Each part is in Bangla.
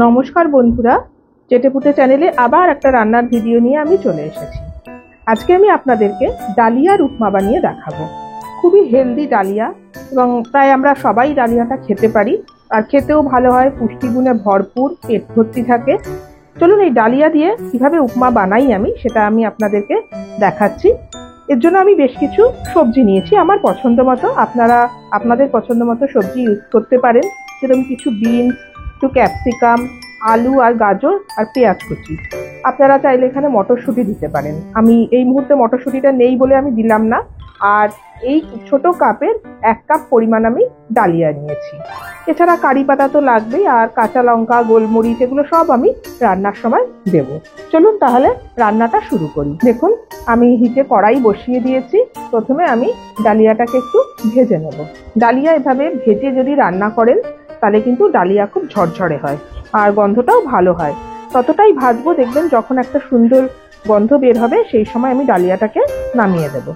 নমস্কার বন্ধুরা, চেটেপুটে চ্যানেলে আবার একটা রান্নার ভিডিও নিয়ে আমি চলে এসেছি। আজকে আমি আপনাদেরকে ডালিয়ার উপমা বানিয়ে দেখাবো। খুবই হেলদি ডালিয়া এবং প্রায় আমরা সবাই ডালিয়াটা খেতে পারি, আর খেতেও ভালো হয়, পুষ্টিগুণে ভরপুর, পেট ভর্তি থাকে। চলুন এই ডালিয়া দিয়ে কিভাবে উপমা বানাই সেটা আমি আপনাদেরকে দেখাচ্ছি। এর জন্য আমি বেশ কিছু সবজি নিয়েছি আমার পছন্দ মতো। আপনারা আপনাদের পছন্দ মতো সবজি ইউজ করতে পারেন, যেরকম কিছু বিনস, একটু ক্যাপসিকাম, আলু আর গাজর আর পেঁয়াজ কুচি। আপনারা চাইলে এখানে মটরশুঁটি দিতে পারেন। আমি এই মুহূর্তে মটরশুঁটিটা নেই বলে আমি দিলাম না। আর এই ছোট কাপের 1 কাপ পরিমাণ আমি ডালিয়া নিয়েছি। এছাড়া কারি পাতা তো লাগবেই, আর কাঁচা লঙ্কা, গোলমরিচ এগুলো সব আমি রান্নার সময় দেব। চলুন তাহলে রান্নাটা শুরু করি। দেখুন, আমি হিটে কড়াই বসিয়ে দিয়েছি। প্রথমে আমি ডালিয়াটাকে একটু ভেজে নেব। ডালিয়া এভাবে ভেজে যদি রান্না করেন তাহলে কিন্তু ডালিয়া খুব ঝরঝরে হয় আর গন্ধটাও ভালো হয়। ততটাই ভাজবো, দেখবেন যখন একটা সুন্দর গন্ধ বের হবে সেই সময় আমি ডালিয়াটাকে নামিয়ে দেব।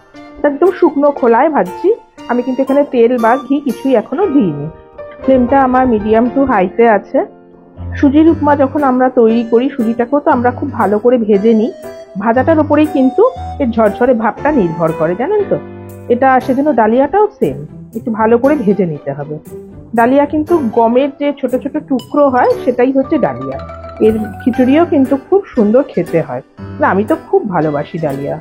একদম শুকনো খোলায় ভাজছি আমি, কিন্তু এখানে তেল বা ঘি কিছুই এখনো দিইনি। ফ্লেমটা আমার মিডিয়াম টু হাইতে আছে। সুজির উপমা যখন আমরা তৈরি করি, সুজিটাকেও তো আমরা খুব ভালো করে ভেজে নিই। ভাজাটার উপরেই কিন্তু এর ঝরঝরে ভাবটা নির্ভর করে, জানেন তো। এটা সেজন্য ডালিয়াটাও সেম, একটু ভালো করে ভেজে নিতে হবে। ডালিয়া কিন্তু গমের যে ছোট ছোট টুকরো হয় সেটাই হচ্ছে ডালিয়া। এর খিচুড়িও কিন্তু খুব সুন্দর খেতে হয়। না, আমি তো খুব ভালোবাসি ডালিয়া।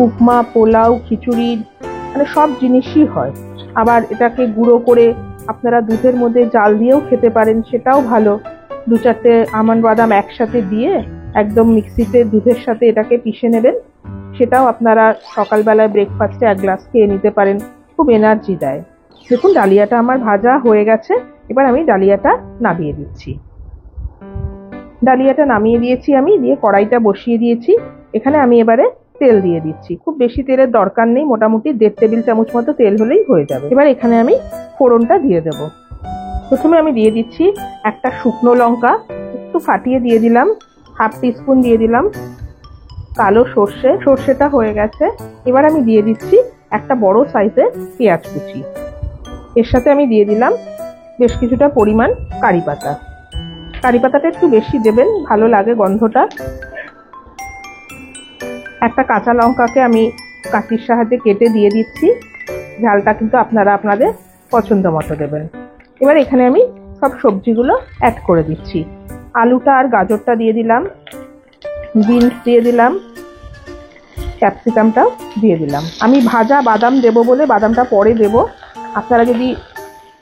উপমা, পোলাও, খিচুড়ি মানে সব জিনিসই হয়। আবার এটাকে গুঁড়ো করে আপনারা দুধের মধ্যে জাল দিয়েও খেতে পারেন, সেটাও ভালো। 2-4টে আমন্ড বাদাম একসাথে দিয়ে একদম মিক্সিতে দুধের সাথে এটাকে পিষে নেবেন, সেটাও আপনারা সকালবেলায় ব্রেকফাস্টে 1 গ্লাস খেয়ে নিতে পারেন। খুব এনার্জি দেয়। দেখুন, ডালিয়াটা আমার ভাজা হয়ে গেছে। এবার আমি ডালিয়াটা নামিয়ে দিচ্ছি। ডালিয়াটা নামিয়ে দিয়েছি আমি, দিয়ে কড়াইটা বসিয়ে দিয়েছি। এখানে আমি এবারে তেল দিয়ে দিচ্ছি। খুব বেশি তেলের দরকার নেই, মোটামুটি 1.5 টেবিল চামচ মতো তেল হলেই হয়ে যাবে। এবার এখানে আমি ফোড়নটা দিয়ে দেব। প্রথমে আমি দিয়ে দিচ্ছি একটা শুকনো লঙ্কা, একটু ফাটিয়ে দিয়ে দিলাম। 1/2 টিস্পুন দিয়ে দিলাম কালো সর্ষে। সর্ষেটা হয়ে গেছে। এবার আমি দিয়ে দিচ্ছি একটা বড় সাইজের পেঁয়াজ কুচি। এর সাথে আমি দিয়ে দিলাম বেশ কিছুটা পরিমাণ কারি পাতা। কারি পাতাটা একটু বেশি দেবেন, ভালো লাগে গন্ধটা। একটা কাঁচা লঙ্কাকে আমি কাঠির সাহায্যে কেটে দিয়ে দিচ্ছি। ঝালটা কিন্তু আপনারা আপনাদের পছন্দ মতো দেবেন। এবার এখানে আমি সব সবজিগুলো অ্যাড করে দিচ্ছি। আলুটা আর গাজরটা দিয়ে দিলাম, বিনস দিয়ে দিলাম, ক্যাপসিকামটাও দিয়ে দিলাম। আমি ভাজা বাদাম দেব বলে বাদামটা পরে দেব। আপনারা যদি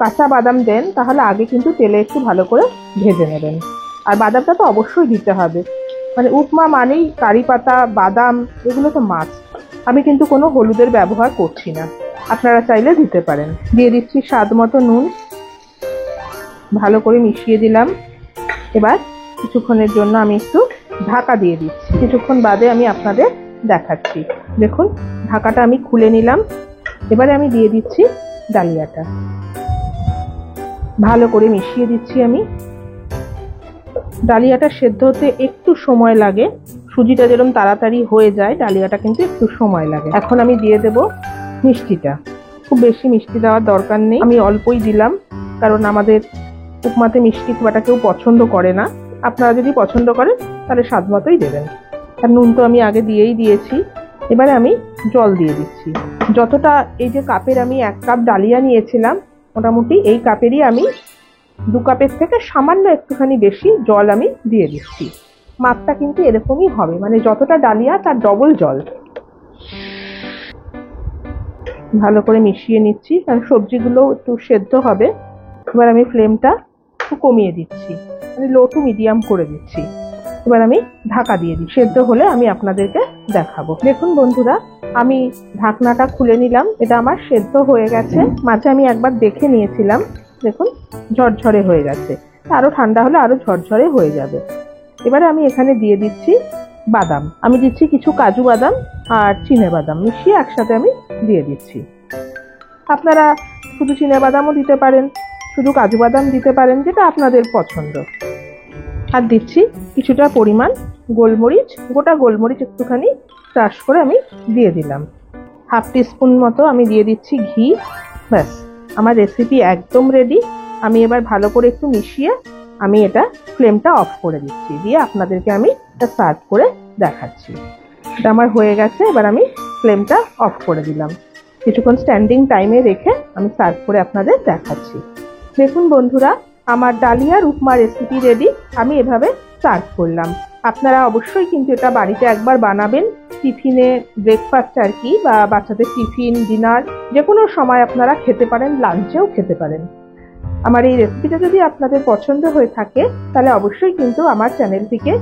কাঁচা বাদাম দেন তাহলে আগে কিন্তু তেলে একটু ভালো করে ভেজে নেবেন। আর বাদামটা তো অবশ্যই দিতে হবে, মানে উপমা মানেই কারি পাতা, বাদাম এগুলো তো মাস্ট। আমি কিন্তু কোনো হলুদের ব্যবহার করছি না, আপনারা চাইলে দিতে পারেন। দিয়ে দিচ্ছি স্বাদ মতো নুন, ভালো করে মিশিয়ে দিলাম। এবার কিছুক্ষণের জন্য আমি একটু ঢাকা দিয়ে দিচ্ছি। কিছুক্ষণ বাদে আমি আপনাদের দেখাচ্ছি। দেখুন, ঢাকাটা আমি খুলে নিলাম। এবারে আমি দিয়ে দিচ্ছি ডালিয়াটা, ভালো করে মিশিয়ে দিচ্ছি আমি। ডালিয়াটা সেদ্ধ হতে একটু সময় লাগে। সুজিটা যেরকম তাড়াতাড়ি হয়ে যায়, ডালিয়াটা কিন্তু একটু সময় লাগে। এখন আমি দিয়ে দেব মিষ্টিটা। খুব বেশি মিষ্টি দেওয়ার দরকার নেই, আমি অল্পই দিলাম, কারণ আমাদের উপমাতে মিষ্টি খুব একটা কেউ পছন্দ করে না। আপনারা যদি পছন্দ করেন তাহলে স্বাদ মতোই দেবেন। আর নুন তো আমি আগে দিয়েই দিয়েছি। এবারে আমি জল দিয়ে দিচ্ছি। যতটা এই যে কাপের আমি 1 কাপ ডালিয়া নিয়েছিলাম, মোটামুটি এই কাপেরই আমি 2 কাপের থেকে সামান্য একটুখানি বেশি জল আমি দিয়ে দিচ্ছি। মাপটা কিন্তু এরকমই হবে, মানে যতটা ডালিয়া তার ডবল জল। ভালো করে মিশিয়ে নিচ্ছি, কারণ সবজিগুলো একটু সেদ্ধ হবে। এবার আমি ফ্লেমটা একটু কমিয়ে দিচ্ছি, মানে লো টু মিডিয়াম করে দিচ্ছি। এবার আমি ঢাকা দিয়ে দিই। সেদ্ধ হলে আমি আপনাদেরকে দেখাবো। দেখুন বন্ধুরা, আমি ঢাকনাটা খুলে নিলাম। এটা আমার সেদ্ধ হয়ে গেছে। মাঝে আমি একবার দেখে নিয়েছিলাম। দেখুন, ঝরঝরে হয়ে গেছে। আরো ঠান্ডা হলে আরো ঝরঝরে হয়ে যাবে। এবারে আমি এখানে দিয়ে দিচ্ছি বাদাম। আমি দিচ্ছি কিছু কাজু বাদাম আর চিনে বাদাম মিশিয়ে একসাথে আমি দিয়ে দিচ্ছি। আপনারা শুধু চিনে বাদামও দিতে পারেন, শুধু কাজু বাদাম দিতে পারেন, যেটা আপনাদের পছন্দ। আর দিচ্ছি কিছুটা পরিমাণ গোলমরিচ, গোটা গোলমরিচ একটুখানি ক্রাশ করে আমি দিয়ে দিলাম। 1/2 টিস্পুন মতো আমি দিয়ে দিচ্ছি ঘি। ব্যাস, আমার রেসিপি একদম রেডি। আমি এবার ভালো করে একটু মিশিয়ে আমি এটা ফ্লেমটা অফ করে দিচ্ছি, দিয়ে আপনাদেরকে আমি এটা সার্ভ করে দেখাচ্ছি। এটা আমার হয়ে গেছে, এবার আমি ফ্লেমটা অফ করে দিলাম। কিছুক্ষণ স্ট্যান্ডিং টাইমে রেখে আমি সার্ভ করে আপনাদের দেখাচ্ছি। দেখুন বন্ধুরা, আমার ডালিয়ার উপমা রেসিপি রেডি। আমি এভাবে সার্ভ করলাম। আপনারা অবশ্যই কিন্তু এটা বাড়িতে একবার বানাবেন, টিফিনে, ব্রেকফাস্ট আর কি, বা বাচ্চাদের টিফিন, ডিনার যে কোনো সময় আপনারা খেতে পারেন, লাঞ্চেও খেতে পারেন। আমার এই রেসিপিটা যদি আপনাদের পছন্দ হয়ে থাকে তাহলে অবশ্যই কিন্তু আমার চ্যানেলটিকে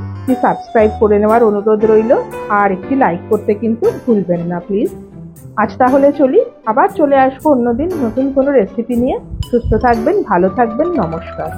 সাবস্ক্রাইব করে নেওয়ার অনুরোধ রইল, আর একটি লাইক করতে কিন্তু ভুলবেন না প্লিজ। আজ তাহলে চলি, আবার চলে আসবো অন্যদিন নতুন কোনো রেসিপি নিয়ে। সুস্থ থাকবেন, ভালো থাকবেন, নমস্কার।